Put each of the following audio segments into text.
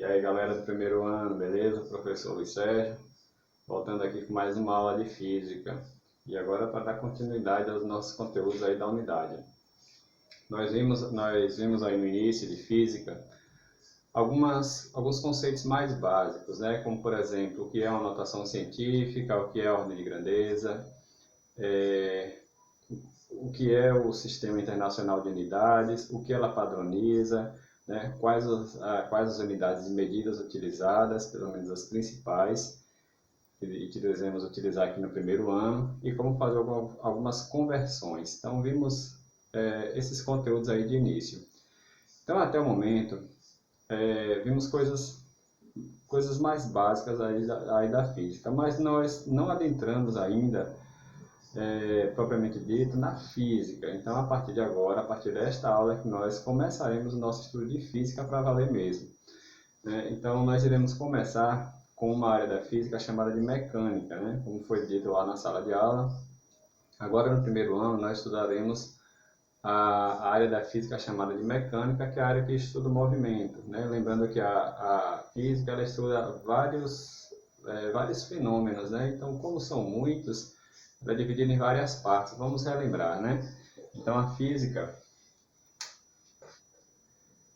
E aí galera do primeiro ano, beleza? Professor Luiz Sérgio, voltando aqui com mais uma aula de Física. E agora para dar continuidade aos nossos conteúdos aí da unidade. Nós vimos aí no início de Física alguns conceitos mais básicos, né? Como por exemplo, o que é uma notação científica, o que é a ordem de grandeza, o que é o Sistema Internacional de Unidades, o que ela padroniza, né? Quais as unidades de medidas utilizadas, pelo menos as principais, que devemos utilizar aqui no primeiro ano, e como fazer algumas conversões. Então, vimos esses conteúdos aí de início. Então, até o momento, vimos coisas mais básicas aí da física, mas nós não adentramos ainda propriamente dito, na física. Então, a partir de agora, a partir desta aula, que nós começaremos o nosso estudo de física para valer mesmo. Então, nós iremos começar com uma área da física chamada de mecânica, né? Como foi dito lá na sala de aula. Agora, no primeiro ano, nós estudaremos a área da física chamada de mecânica, que é a área que estuda o movimento, né? Lembrando que a física ela estuda vários fenômenos, né? Então, como são muitos, ela é dividida em várias partes. Vamos relembrar, né? Então, a física,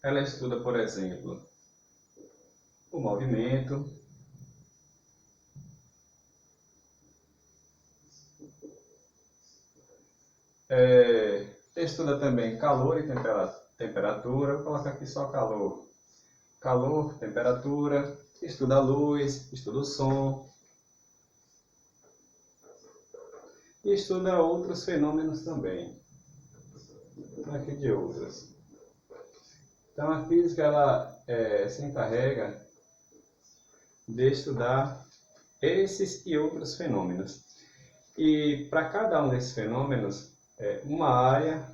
ela estuda, por exemplo, o movimento, estuda também calor e temperatura. Vou colocar aqui só calor. Calor, temperatura, estuda a luz, estuda o som, e estuda outros fenômenos também. Aqui de outros. Então a física ela se encarrega de estudar esses e outros fenômenos. E para cada um desses fenômenos, uma área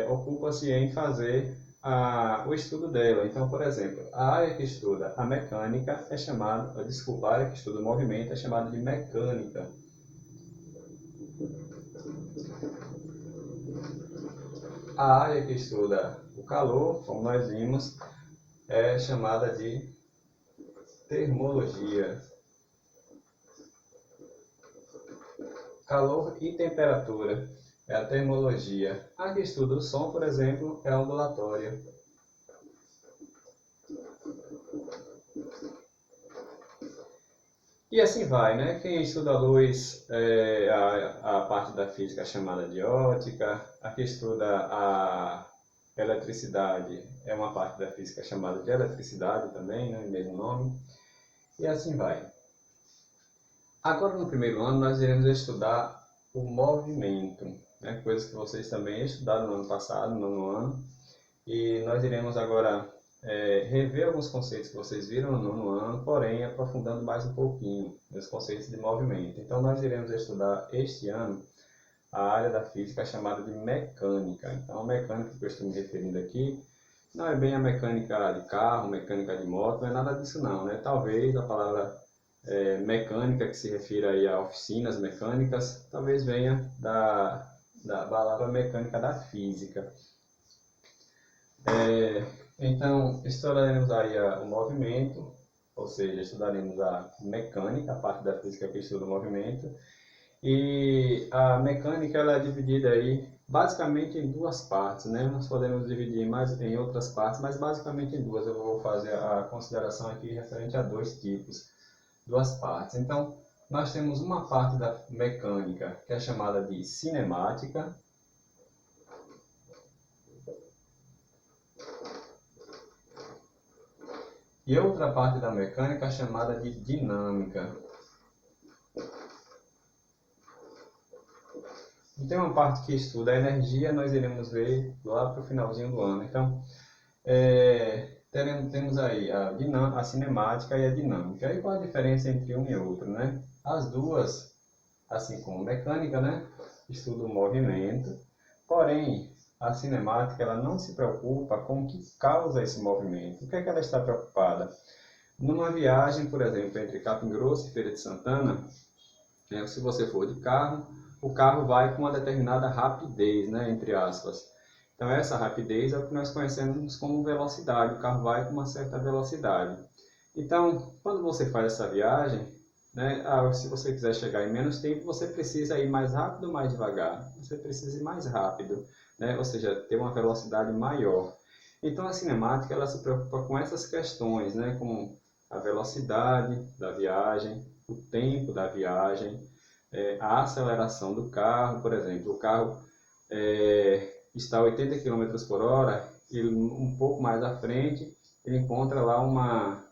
ocupa-se em fazer o estudo dela. Então, por exemplo, a área que estuda a mecânica é chamada, a área que estuda o movimento é chamada de mecânica. A área que estuda o calor, como nós vimos, é chamada de termologia. Calor e temperatura é a termologia. A que estuda o som, por exemplo, é a ondulatória. E assim vai, né? Quem estuda a luz é a parte da física chamada de ótica. A que estuda a eletricidade é uma parte da física chamada de eletricidade também, né? Mesmo nome. E assim vai. Agora, no primeiro ano, nós iremos estudar o movimento, né? Coisas que vocês também estudaram no ano passado, no nono ano. E nós iremos agora rever alguns conceitos que vocês viram no nono ano, porém aprofundando mais um pouquinho nos conceitos de movimento. Então, nós iremos estudar este ano a área da física chamada de mecânica. Então, a mecânica que eu estou me referindo aqui não é bem a mecânica de carro, mecânica de moto, não é nada disso não, né? Talvez a palavra mecânica, que se refere aí a oficinas mecânicas, talvez venha da palavra mecânica da física. Então, estudaremos aí o movimento, ou seja, estudaremos a mecânica, a parte da física que estuda o movimento. E a mecânica ela é dividida aí basicamente em duas partes, né? Nós podemos dividir mais em outras partes, mas basicamente em duas. Eu vou fazer a consideração aqui referente a dois tipos, duas partes. Então, nós temos uma parte da mecânica que é chamada de cinemática, e outra parte da mecânica chamada de dinâmica. E tem uma parte que estuda a energia, nós iremos ver lá para o finalzinho do ano. Então, temos aí a cinemática e a dinâmica. E qual a diferença entre um e outro, né? As duas, assim como a mecânica, né, estuda o movimento, porém, a cinemática ela não se preocupa com o que causa esse movimento. O que é que ela está preocupada? Numa viagem, por exemplo, entre Capim Grosso e Feira de Santana, se você for de carro, o carro vai com uma determinada rapidez, né, entre aspas. Então essa rapidez é o que nós conhecemos como velocidade, o carro vai com uma certa velocidade. Então, quando você faz essa viagem, né, se você quiser chegar em menos tempo, você precisa ir mais rápido ou mais devagar? Você precisa ir mais rápido, né? Ou seja, ter uma velocidade maior. Então, a cinemática ela se preocupa com essas questões, né, como a velocidade da viagem, o tempo da viagem, a aceleração do carro, por exemplo. O carro está a 80 km por hora, e um pouco mais à frente, ele encontra lá uma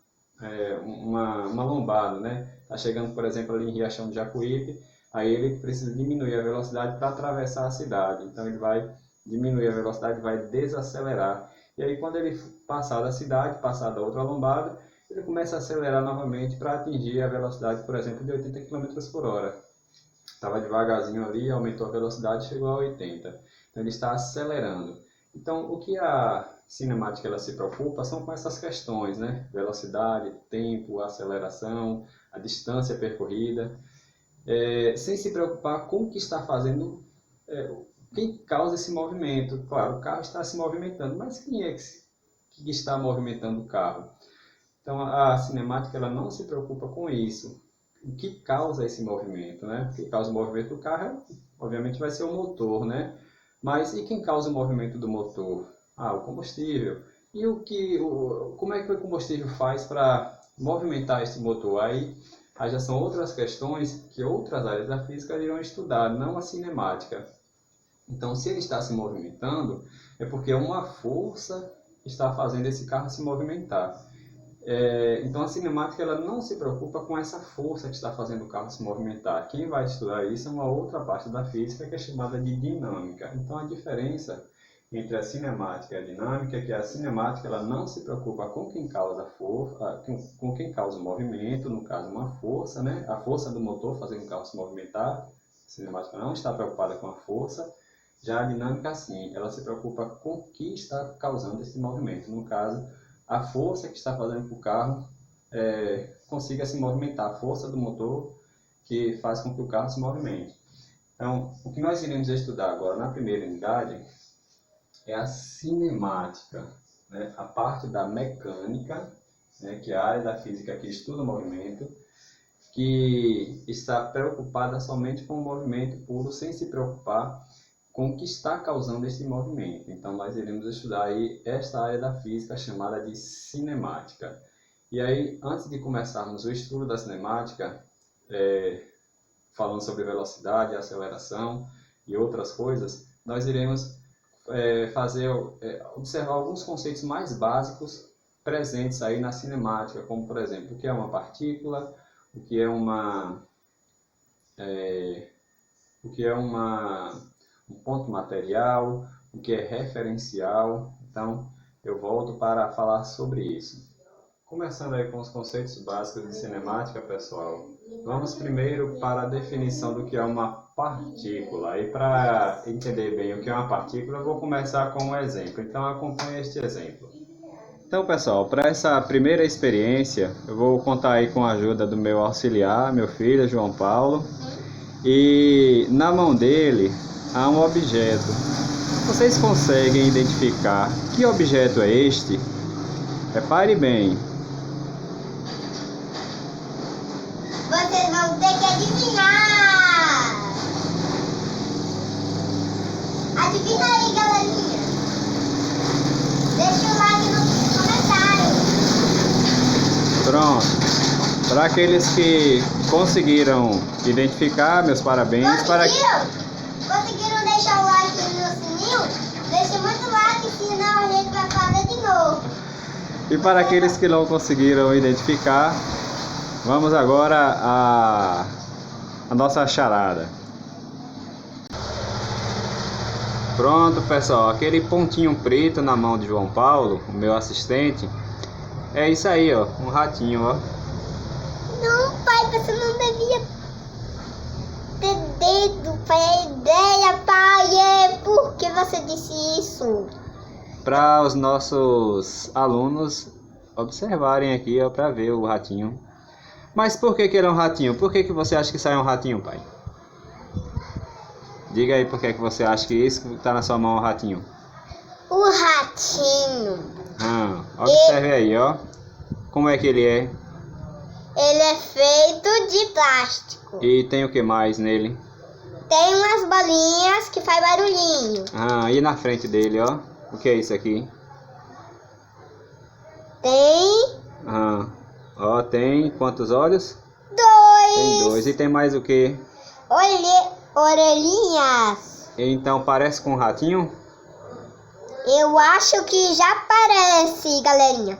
lombada, né? Está chegando, por exemplo, ali em Riachão do Jacuípe, aí ele precisa diminuir a velocidade para atravessar a cidade. Então ele vai diminuir a velocidade, vai desacelerar. E aí quando ele passar da cidade, passar da outra lombada, ele começa a acelerar novamente para atingir a velocidade, por exemplo, de 80 km por hora. Estava devagarzinho ali, aumentou a velocidade, chegou a 80. Então ele está acelerando. Então o que a cinemática ela se preocupa são com essas questões, né? Velocidade, tempo, aceleração, a distância percorrida, sem se preocupar com o que está fazendo, quem causa esse movimento. Claro, o carro está se movimentando, mas quem é que está movimentando o carro? Então a cinemática ela não se preocupa com isso. O que causa esse movimento, né? O que causa o movimento do carro, obviamente, vai ser o motor, né? Mas e quem causa o movimento do motor? O combustível. E como é que o combustível faz para movimentar esse motor? Aí já são outras questões que outras áreas da física irão estudar, não a cinemática. Então, se ele está se movimentando, é porque uma força está fazendo esse carro se movimentar. Então a cinemática ela não se preocupa com essa força que está fazendo o carro se movimentar. Quem vai estudar isso é uma outra parte da física que é chamada de dinâmica. Então a diferença entre a cinemática e a dinâmica é que a cinemática ela não se preocupa com quem causa com quem causa o movimento, no caso uma força, né? A força do motor fazendo o carro se movimentar. A cinemática não está preocupada com a força. Já a dinâmica sim, ela se preocupa com o que está causando esse movimento. No caso, a força que está fazendo com que o carro consiga se movimentar, a força do motor que faz com que o carro se movimente. Então, o que nós iremos estudar agora na primeira unidade é a cinemática, né? A parte da mecânica, né? Que é a área da física que estuda o movimento, que está preocupada somente com o movimento puro, sem se preocupar com o que está causando esse movimento. Então nós iremos estudar aí esta área da física chamada de cinemática. E aí, antes de começarmos o estudo da cinemática, falando sobre velocidade, aceleração e outras coisas, nós iremos observar alguns conceitos mais básicos presentes aí na cinemática, como por exemplo, o que é uma partícula, o que é um ponto material, o que é referencial. Então, eu volto para falar sobre isso. Começando aí com os conceitos básicos de cinemática, pessoal. Vamos primeiro para a definição do que é uma partícula. E para entender bem o que é uma partícula, eu vou começar com um exemplo. Então, acompanhe este exemplo. Então, pessoal, para essa primeira experiência, eu vou contar aí com a ajuda do meu auxiliar, meu filho, João Paulo. E na mão dele há um objeto. Vocês conseguem identificar que objeto é este? Repare bem. Vocês vão ter que adivinhar. Adivina aí, galerinha. Deixa o like nos comentários. Pronto. Para aqueles que conseguiram identificar, meus parabéns. Conseguiram deixar o like no sininho? Deixa muito like, senão a gente vai fazer de novo. E para aqueles que não conseguiram identificar, vamos agora à nossa charada. Pronto, pessoal, aquele pontinho preto na mão de João Paulo, o meu assistente, é isso aí, ó, um ratinho, ó. Não, pai, você não devia ter dedo para a ideia, pai. Por que você disse isso? Para os nossos alunos observarem aqui, ó, para ver o ratinho. Mas por que ele é um ratinho? Por que você acha que sai um ratinho, pai? Diga aí por que você acha que isso que está na sua mão é um ratinho. O ratinho. Observe aí, ó. Como é que ele é? Ele é feito de plástico. E tem o que mais nele? Tem umas bolinhas que faz barulhinho. Ah, e na frente dele, ó? O que é isso aqui? Tem Ah, ó, tem quantos olhos? Tem 2. dois E tem mais o que? orelhinhas. Então parece com um ratinho? Eu acho que já parece, galerinha.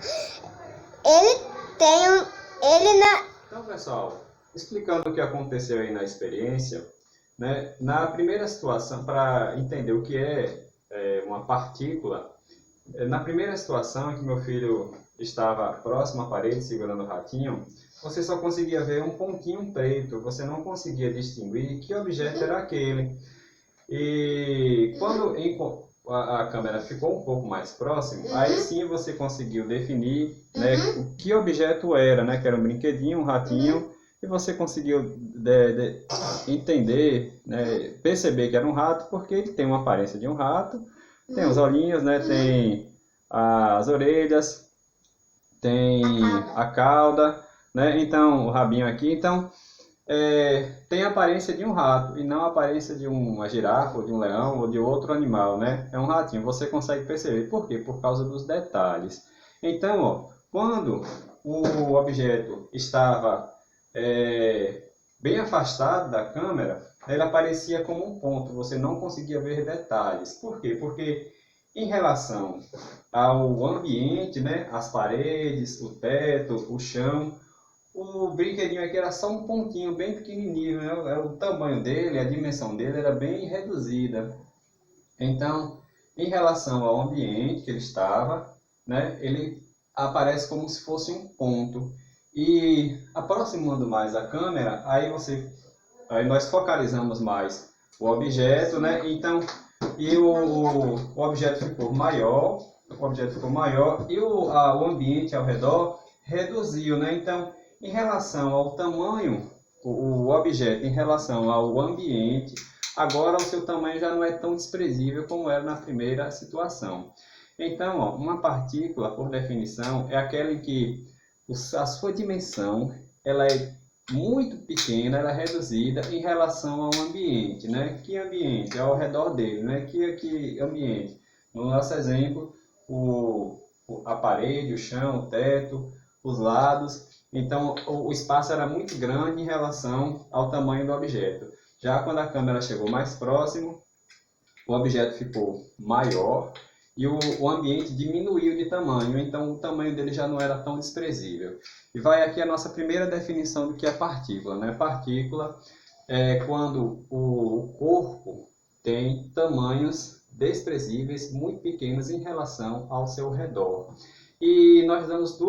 Ele tem um... Ele na... Então, pessoal, explicando o que aconteceu aí na experiência, né? Na primeira situação, para entender o que é uma partícula, na primeira situação em que meu filho estava próximo à parede segurando o ratinho, você só conseguia ver um pontinho preto, você não conseguia distinguir que objeto era aquele. E quando a câmera ficou um pouco mais próximo, aí sim você conseguiu definir, né, o que objeto era, né, que era um brinquedinho, um ratinho, e você conseguiu entender, né, perceber que era um rato, porque ele tem uma aparência de um rato, tem os olhinhos, né, tem as orelhas, tem a cauda, né, então o rabinho aqui, então tem a aparência de um rato e não a aparência de uma girafa, ou de um leão, ou de outro animal, né? É um ratinho, você consegue perceber. Por quê? Por causa dos detalhes. Então, ó, quando o objeto estava bem afastado da câmera, ele aparecia como um ponto, você não conseguia ver detalhes. Por quê? Porque em relação ao ambiente, né, as paredes, o teto, o chão, o brinquedinho aqui era só um pontinho bem pequenininho, né? O tamanho dele, a dimensão dele era bem reduzida. Então, em relação ao ambiente que ele estava, né, ele aparece como se fosse um ponto. E aproximando mais a câmera, aí nós focalizamos mais o objeto, né? Então, o objeto ficou maior, e o ambiente ao redor reduziu, né? Então, em relação ao tamanho, o objeto em relação ao ambiente, agora o seu tamanho já não é tão desprezível como era na primeira situação. Então, ó, uma partícula, por definição, é aquela em que a sua dimensão ela é muito pequena, ela é reduzida em relação ao ambiente, né? Que ambiente? Ao redor dele, né? Que ambiente? No nosso exemplo, a parede, o chão, o teto, os lados. Então, o espaço era muito grande em relação ao tamanho do objeto. Já quando a câmera chegou mais próximo, o objeto ficou maior e o ambiente diminuiu de tamanho, então o tamanho dele já não era tão desprezível. E vai aqui a nossa primeira definição do que é partícula, né? Partícula é quando o corpo tem tamanhos desprezíveis, muito pequenos em relação ao seu redor. E nós damos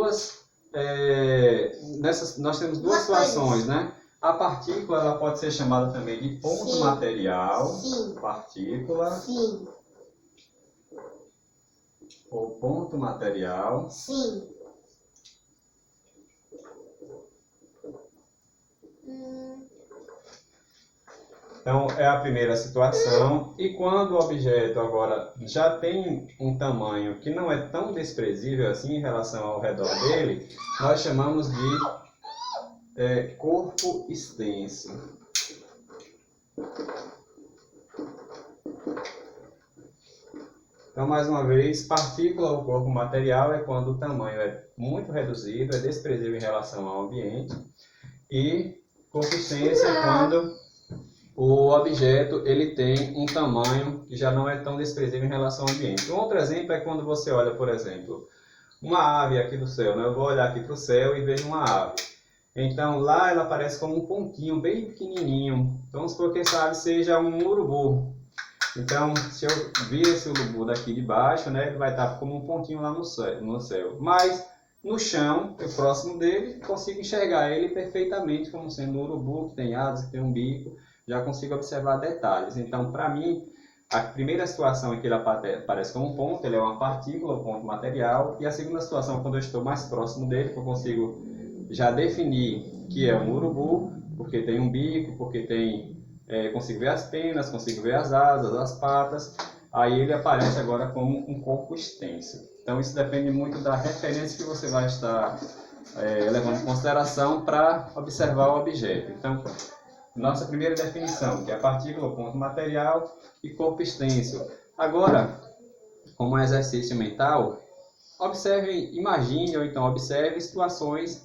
nós temos duas situações, né? A partícula ela pode ser chamada também de ponto material. Sim. Partícula. Sim. Ou ponto material. Sim. Então, é a primeira situação. E quando o objeto agora já tem um tamanho que não é tão desprezível assim em relação ao redor dele, nós chamamos de corpo extenso. Então, mais uma vez, partícula ou corpo material é quando o tamanho é muito reduzido, é desprezível em relação ao ambiente. E corpo extenso é quando o objeto ele tem um tamanho que já não é tão desprezível em relação ao ambiente. Um outro exemplo é quando você olha, por exemplo, uma ave aqui do céu, né? Eu vou olhar aqui para o céu e vejo uma ave. Então lá ela aparece como um pontinho bem pequenininho. Então vamos supor que essa ave seja um urubu. Então se eu vir esse urubu daqui de baixo, né, ele vai estar como um pontinho lá no céu. Mas no chão, próximo dele, consigo enxergar ele perfeitamente como sendo um urubu que tem asas, que tem um bico. Já consigo observar detalhes. Então, para mim, a primeira situação em que ele aparece como um ponto, ele é uma partícula, um ponto material. E a segunda situação, quando eu estou mais próximo dele, que eu consigo já definir que é um urubu, porque tem um bico, porque tem, consigo ver as penas, consigo ver as asas, as patas. Aí ele aparece agora como um corpo extenso. Então, isso depende muito da referência que você vai estar levando em consideração para observar o objeto. Então, nossa primeira definição, que é a partícula, ponto material e corpo extenso. Agora, como exercício mental, imagine ou então observe situações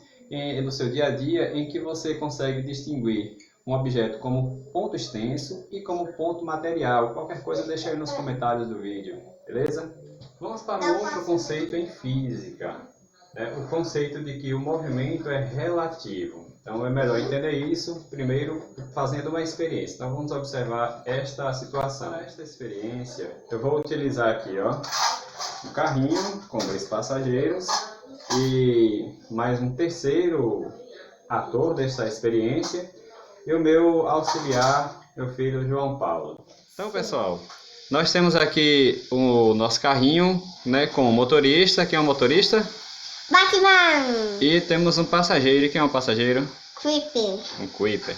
do seu dia a dia em que você consegue distinguir um objeto como ponto extenso e como ponto material. Qualquer coisa deixa aí nos comentários do vídeo, beleza? Vamos para um outro conceito em física, o conceito de que o movimento é relativo. Então é melhor entender isso primeiro fazendo uma experiência. Então vamos observar esta situação. Nesta experiência eu vou utilizar aqui um carrinho com 2 passageiros e mais um terceiro ator desta experiência e o meu auxiliar, meu filho João Paulo. Então pessoal, nós temos aqui o nosso carrinho, com o motorista. Quem é o motorista? Batman! E temos um passageiro. Quem é o passageiro? Creeper. Um Creeper.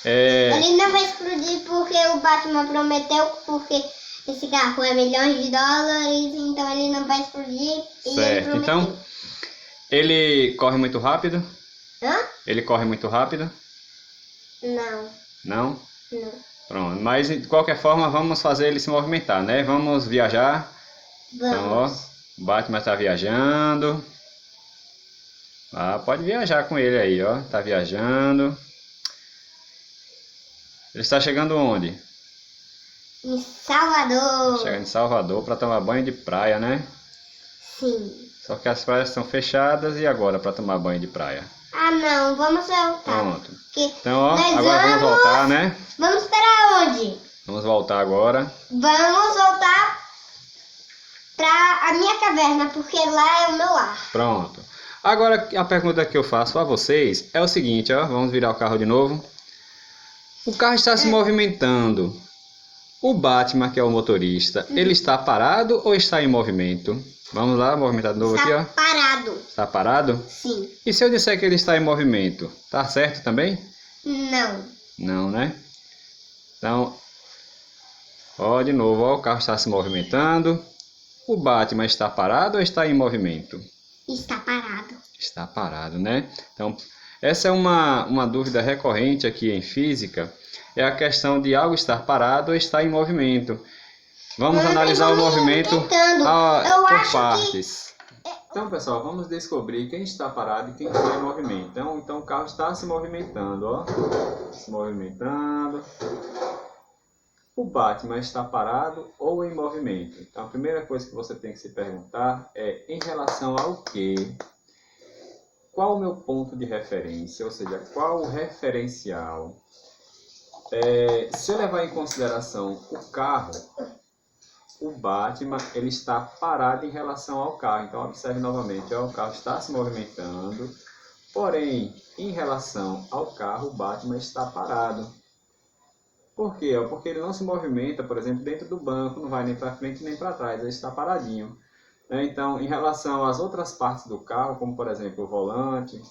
Ele não vai explodir porque o Batman prometeu, porque esse carro é milhões de dólares, então ele não vai explodir. Certo, então ele corre muito rápido? Hã? Ele corre muito rápido? Não. Não? Não. Pronto, mas de qualquer forma vamos fazer ele se movimentar, né? Vamos viajar. Vamos. Então, o Batman está viajando. Pode viajar com ele aí, tá viajando. Ele está chegando onde? Em Salvador. Chegando em Salvador para tomar banho de praia, né? Sim. Só que as praias estão fechadas e agora para tomar banho de praia? Não, vamos voltar. Pronto. Porque então, agora vamos voltar, né? Vamos para onde? Vamos voltar agora. Vamos voltar para a minha caverna, porque lá é o meu lar. Pronto. Agora a pergunta que eu faço a vocês é o seguinte, vamos virar o carro de novo. O carro está se movimentando. O Batman, que é o motorista, ele está parado ou está em movimento? Vamos lá, movimentar de novo aqui, Está parado. Está parado? Sim. E se eu disser que ele está em movimento, tá certo também? Não. Não, né? Então, de novo, o carro está se movimentando. O Batman está parado ou está em movimento? Está parado. Está parado, né? Então, essa é uma dúvida recorrente aqui em física, é a questão de algo estar parado ou estar em movimento. Vamos analisar o movimento por partes. Então, pessoal, vamos descobrir quem está parado e quem está em movimento. Então o carro está se movimentando, se movimentando. O Batman está parado ou em movimento? Então, a primeira coisa que você tem que se perguntar é em relação ao quê? Qual o meu ponto de referência, ou seja, qual o referencial? Se eu levar em consideração o carro, o Batman ele está parado em relação ao carro. Então, observe novamente, o carro está se movimentando, porém, em relação ao carro, o Batman está parado. Por quê? Porque ele não se movimenta, por exemplo, dentro do banco, não vai nem para frente nem para trás, ele está paradinho. Então, em relação às outras partes do carro, como por exemplo o volante,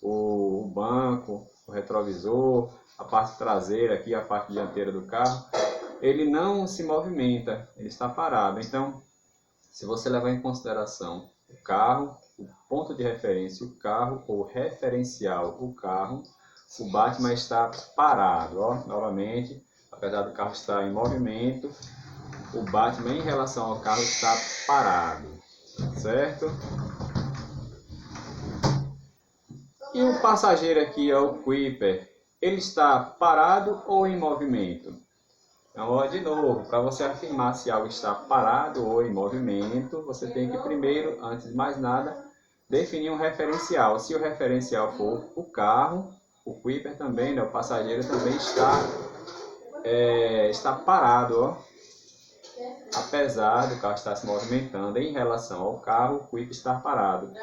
o banco, o retrovisor, a parte traseira aqui, a parte dianteira do carro, ele não se movimenta, ele está parado. Então, se você levar em consideração o carro, o ponto de referência, o carro, ou referencial, o carro, o Batman está parado. Novamente, apesar do carro estar em movimento, o Batman em relação ao carro está parado, certo? E o passageiro aqui, o Creeper, ele está parado ou em movimento? Então, de novo, para você afirmar se algo está parado ou em movimento, você tem que primeiro, antes de mais nada, definir um referencial. Se o referencial for o carro, o Creeper também, o passageiro também está parado, apesar do carro estar se movimentando. Em relação ao carro, o Creeper está parado.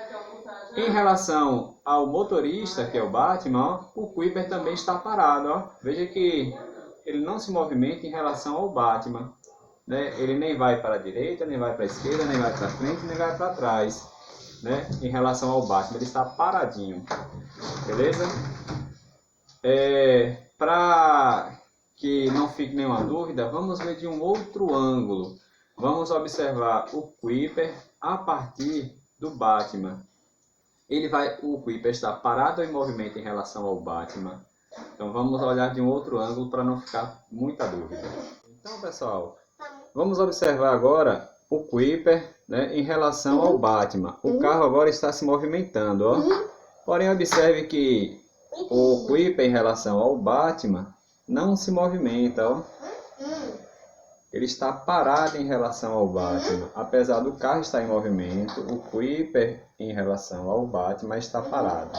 Em relação ao motorista, que é o Batman, o Creeper também está parado. Veja que ele não se movimenta em relação ao Batman, né? Ele nem vai para a direita, nem vai para a esquerda, nem vai para frente, nem vai para trás, né? Em relação ao Batman, ele está paradinho, beleza? Para que não fique nenhuma dúvida, vamos ver de um outro ângulo. Vamos observar o Creeper a partir do Batman. o Kuiper está parado ou em movimento em relação ao Batman? Então vamos olhar de um outro ângulo para não ficar muita dúvida. Então, pessoal, vamos observar agora o Kuiper, né, em relação ao Batman. O carro agora está se movimentando, ó. Porém, observe que o Kuiper em relação ao Batman não se movimenta, ó. Ele está parado em relação ao Batman. Apesar do carro estar em movimento, o Kuiper em relação ao Batman está parado.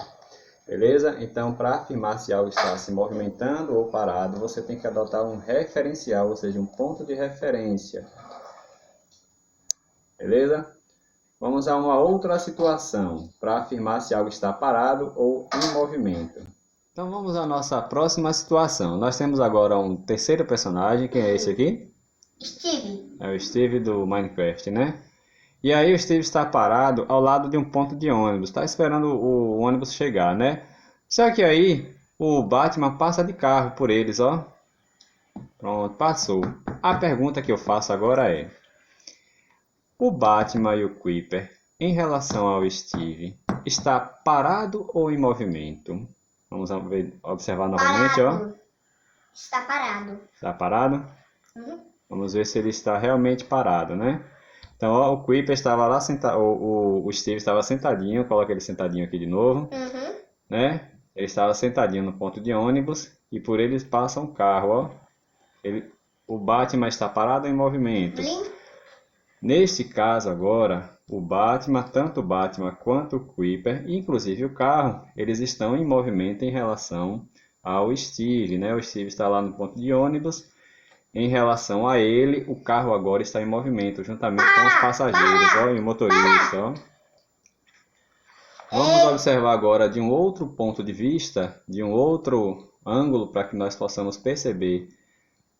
Beleza? Então, para afirmar se algo está se movimentando ou parado, você tem que adotar um referencial, ou seja, um ponto de referência. Beleza? Vamos a uma outra situação, para afirmar se algo está parado ou em movimento. Então, vamos à nossa próxima situação. Nós temos agora um terceiro personagem, quem é esse aqui? Steve. É o Steve do Minecraft, né? E aí o Steve está parado ao lado de um ponto de ônibus, está esperando o ônibus chegar, né? Só que aí o Batman passa de carro por eles, ó. Pronto, passou. A pergunta que eu faço agora é: o Batman e o Kuiper, em relação ao Steve, está parado ou em movimento? Vamos observar novamente, ó. Está parado. Está parado? Vamos ver se ele está realmente parado, né? Então, ó, o Kuiper estava lá sentado, o Steve estava sentadinho, coloca ele sentadinho aqui de novo, né? Ele estava sentadinho no ponto de ônibus e por eles passa um carro, ó. O Batman está parado em movimento. Neste caso agora, tanto o Batman quanto o Kuiper, inclusive o carro, eles estão em movimento em relação ao Steve, né? O Steve está lá no ponto de ônibus. Em relação a ele, o carro agora está em movimento, juntamente com os passageiros, ó, e o motorista, ó. Vamos observar agora de um outro ponto de vista, de um outro ângulo, para que nós possamos perceber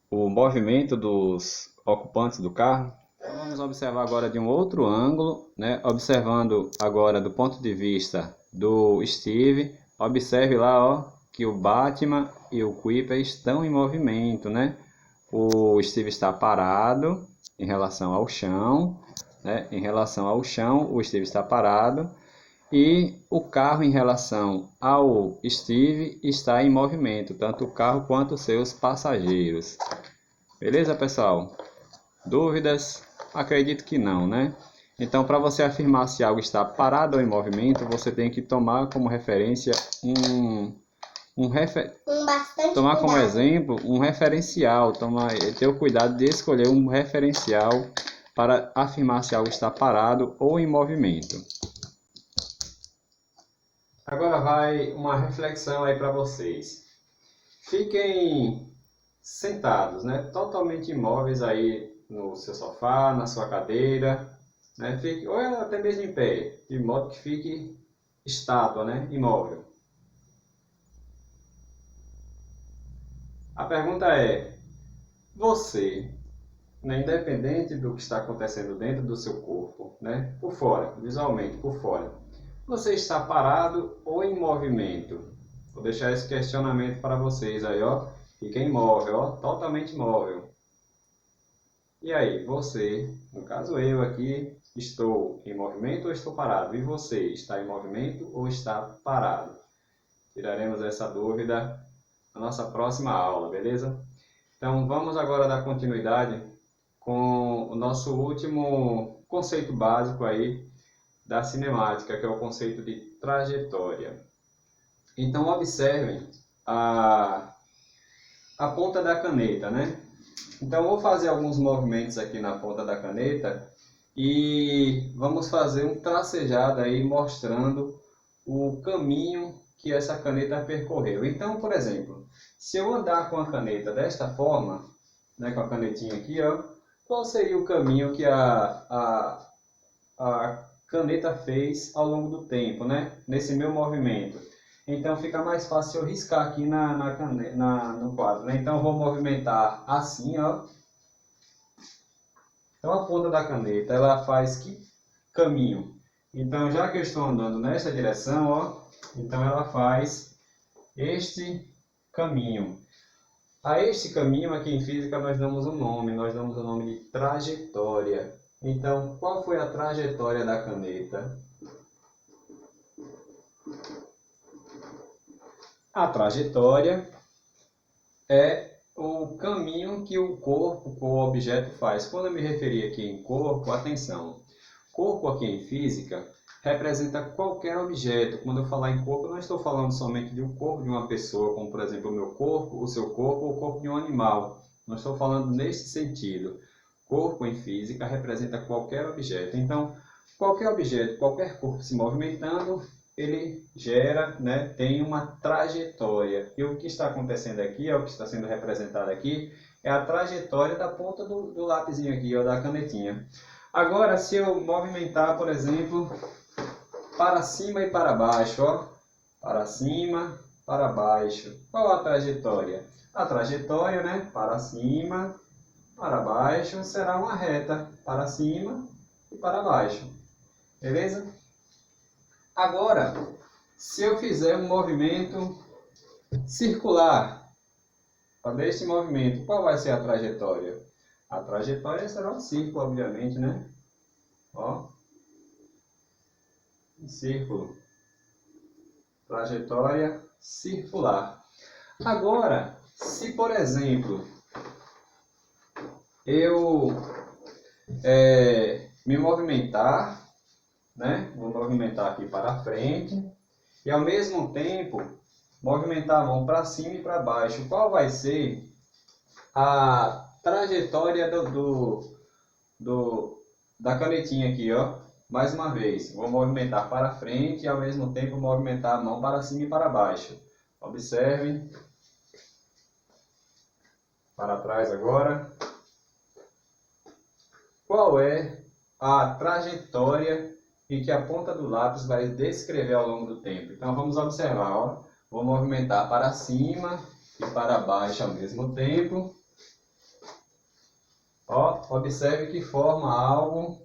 o movimento dos ocupantes do carro. Então, vamos observar agora de um outro ângulo, né? Observando agora do ponto de vista do Steve. Observe lá, ó, que o Batman e o Kuiper estão em movimento, né? O Steve está parado em relação ao chão, né? Em relação ao chão, o Steve está parado. E o carro em relação ao Steve está em movimento, tanto o carro quanto os seus passageiros. Beleza, pessoal? Dúvidas? Acredito que não, né? Então, para você afirmar se algo está parado ou em movimento, você tem que tomar como referência tomar como exemplo um referencial, ter o cuidado de escolher um referencial para afirmar se algo está parado ou em movimento. Agora vai uma reflexão aí para vocês. Fiquem sentados, né? Totalmente imóveis aí no seu sofá, na sua cadeira, né? Ou até mesmo em pé, de modo que fique estátua, né? Imóvel. A pergunta é: você, né, independente do que está acontecendo dentro do seu corpo, né, por fora, visualmente por fora, você está parado ou em movimento? Vou deixar esse questionamento para vocês aí, ó. Fica imóvel, ó, totalmente imóvel. E aí, você, no caso eu aqui, estou em movimento ou estou parado? E você, está em movimento ou está parado? Tiraremos essa dúvida na nossa próxima aula, beleza? Então vamos agora dar continuidade com o nosso último conceito básico aí da cinemática, que é o conceito de trajetória. Então observem a ponta da caneta, né? Então vou fazer alguns movimentos aqui na ponta da caneta e vamos fazer um tracejado aí mostrando o caminho que essa caneta percorreu. Então, por exemplo, se eu andar com a caneta desta forma, né, com a canetinha aqui, ó, qual seria o caminho que a caneta fez ao longo do tempo, né, nesse meu movimento? Então fica mais fácil eu riscar aqui no quadro, né? Então eu vou movimentar assim, ó. Então a ponta da caneta, ela faz que caminho? Então já que eu estou andando nessa direção, ó, então ela faz este caminho. A este caminho aqui em física nós damos um nome, de trajetória. Então, qual foi a trajetória da caneta? A trajetória é o caminho que o corpo ou o objeto faz. Quando eu me referi aqui em corpo, atenção. Corpo aqui em física representa qualquer objeto. Quando eu falar em corpo, eu não estou falando somente do corpo de uma pessoa, como por exemplo o meu corpo, o seu corpo ou o corpo de um animal. Não estou falando nesse sentido. Corpo em física representa qualquer objeto. Então, qualquer objeto, qualquer corpo se movimentando, ele gera, né, tem uma trajetória. E o que está acontecendo aqui, o que está sendo representado aqui, é a trajetória da ponta do lapisinho aqui, ou da canetinha. Agora, se eu movimentar, por exemplo, para cima e para baixo, ó, para cima, para baixo, qual a trajetória? A trajetória, né, para cima, para baixo, será uma reta, para cima e para baixo, beleza? Agora, se eu fizer um movimento circular, para este movimento, qual vai ser a trajetória? A trajetória será um círculo, obviamente, né? Ó, um círculo. Trajetória circular. Agora, se por exemplo, eu me movimentar, né? Vou movimentar aqui para frente e ao mesmo tempo movimentar a mão para cima e para baixo. Qual vai ser a trajetória da canetinha aqui, ó? Mais uma vez, vou movimentar para frente e ao mesmo tempo movimentar a mão para cima e para baixo. Observem. Para trás agora. Qual é a trajetória em que a ponta do lápis vai descrever ao longo do tempo? Então vamos observar, ó. Vou movimentar para cima e para baixo ao mesmo tempo. Ó, observe que forma algo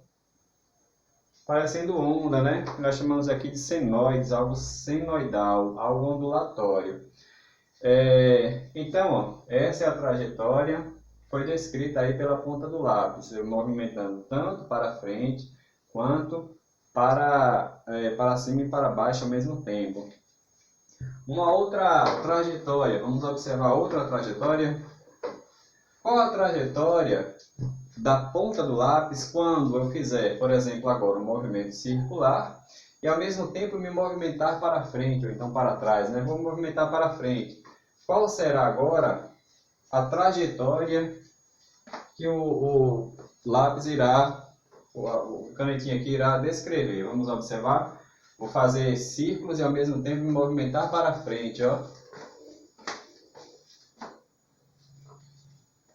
parecendo onda, né? Nós chamamos aqui de senoides, algo senoidal, algo ondulatório. Então, ó, essa é a trajetória, foi descrita aí pela ponta do lápis, movimentando tanto para frente quanto para cima e para baixo ao mesmo tempo. Uma outra trajetória, vamos observar outra trajetória. Qual a trajetória da ponta do lápis quando eu fizer, por exemplo, agora um movimento circular e ao mesmo tempo me movimentar para frente ou então para trás, né? Vou movimentar para frente. Qual será agora a trajetória que o lápis irá, o canetinho aqui irá descrever? Vamos observar. Vou fazer círculos e ao mesmo tempo me movimentar para frente, ó.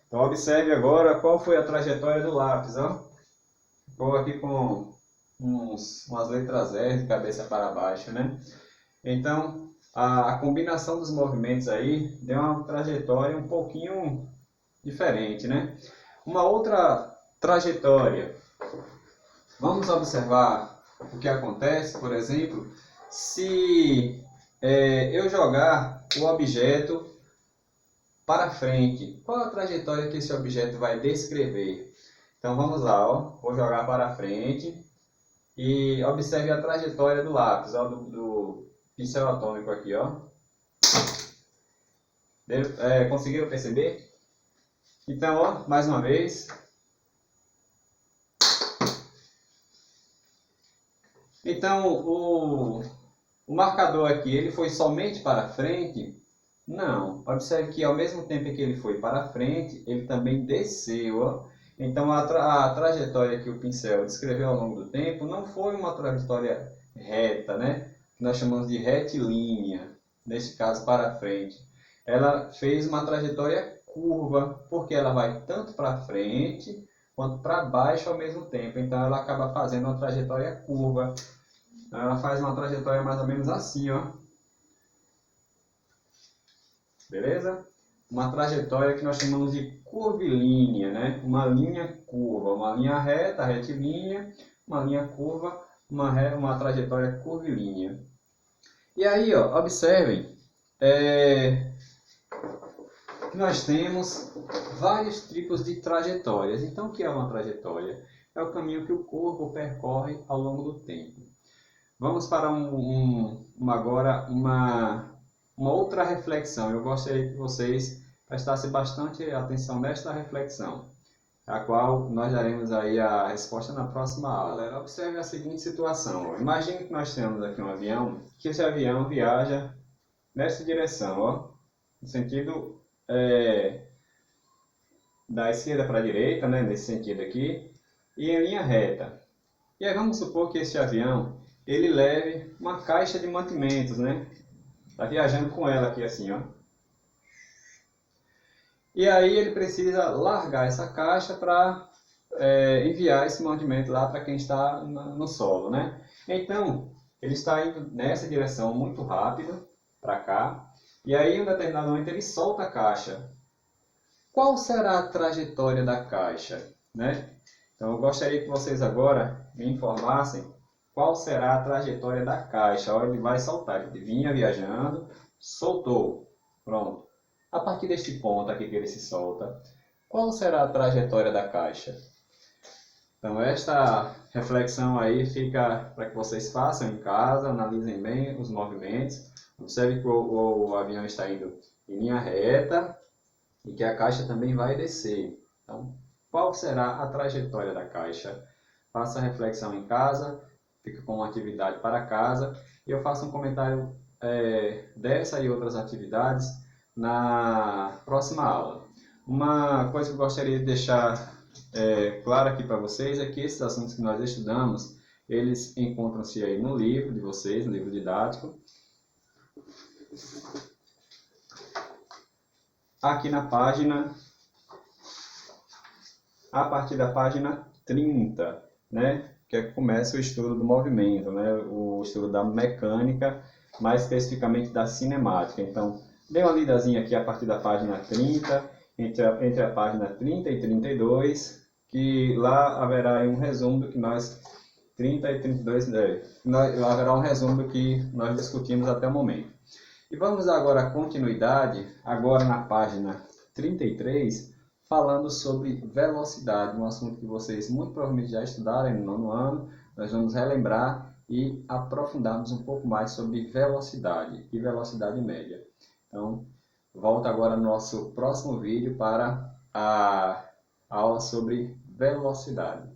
Então observe agora qual foi a trajetória do lápis, ó. Vou aqui com umas letras R de cabeça para baixo, né? Então a combinação dos movimentos aí deu uma trajetória um pouquinho diferente, né? Uma outra trajetória. Vamos observar o que acontece, por exemplo, se eu jogar o objeto para frente. Qual a trajetória que esse objeto vai descrever? Então vamos lá, ó. Vou jogar para frente e observe a trajetória do lápis, ó, do pincel atômico aqui, ó. Conseguiram perceber? Então, ó, mais uma vez. Então o marcador aqui, ele foi somente para frente? Não, observe que ao mesmo tempo que ele foi para frente, ele também desceu, ó. Então a trajetória que o pincel descreveu ao longo do tempo não foi uma trajetória reta, né? Que nós chamamos de retilínea, neste caso para frente. Ela fez uma trajetória curva, porque ela vai tanto para frente quanto para baixo ao mesmo tempo. Então ela acaba fazendo uma trajetória curva. Então, ela faz uma trajetória mais ou menos assim, ó. Beleza? Uma trajetória que nós chamamos de curvilínea, né? Uma linha curva, uma linha reta, retilínea, uma linha curva, uma trajetória curvilínea. E aí, ó, observem, que nós temos vários tipos de trajetórias. Então, o que é uma trajetória? É o caminho que o corpo percorre ao longo do tempo. Vamos para agora uma uma outra reflexão. Eu gostaria que vocês prestassem bastante atenção nesta reflexão, a qual nós daremos aí a resposta na próxima aula. Galera, observe a seguinte situação. Imagine que nós temos aqui um avião, que esse avião viaja nessa direção, ó, no sentido da esquerda para a direita, né, nesse sentido aqui, e em linha reta. E aí vamos supor que esse avião ele leve uma caixa de mantimentos, né? Tá viajando com ela aqui assim, ó. E aí ele precisa largar essa caixa para enviar esse mantimento lá para quem está no solo, né? Então, ele está indo nessa direção muito rápido, para cá, e aí em um determinado momento ele solta a caixa. Qual será a trajetória da caixa, né? Então eu gostaria que vocês agora me informassem qual será a trajetória da caixa. Olha, ele vai soltar, ele vinha viajando, soltou, pronto. A partir deste ponto aqui que ele se solta, qual será a trajetória da caixa? Então esta reflexão aí fica para que vocês façam em casa, analisem bem os movimentos. Observe que o avião está indo em linha reta e que a caixa também vai descer. Então, qual será a trajetória da caixa? Faça a reflexão em casa, fica com uma atividade para casa e eu faço um comentário dessa e outras atividades na próxima aula. Uma coisa que eu gostaria de deixar claro aqui para vocês é que esses assuntos que nós estudamos, eles encontram-se aí no livro de vocês, no livro didático, aqui na página, a partir da página 30, né, que começa o estudo do movimento, né, o estudo da mecânica, mais especificamente da cinemática. Então, dê uma lidazinha aqui a partir da página 30, entre a página 30 e 32, que lá haverá um resumo do que nós, 30 e 32, haverá um resumo do que nós discutimos até o momento. E vamos agora à continuidade, agora na página 33, falando sobre velocidade, um assunto que vocês muito provavelmente já estudaram no nono ano. Nós vamos relembrar e aprofundarmos um pouco mais sobre velocidade e velocidade média. Então, volta agora no nosso próximo vídeo para a aula sobre velocidade.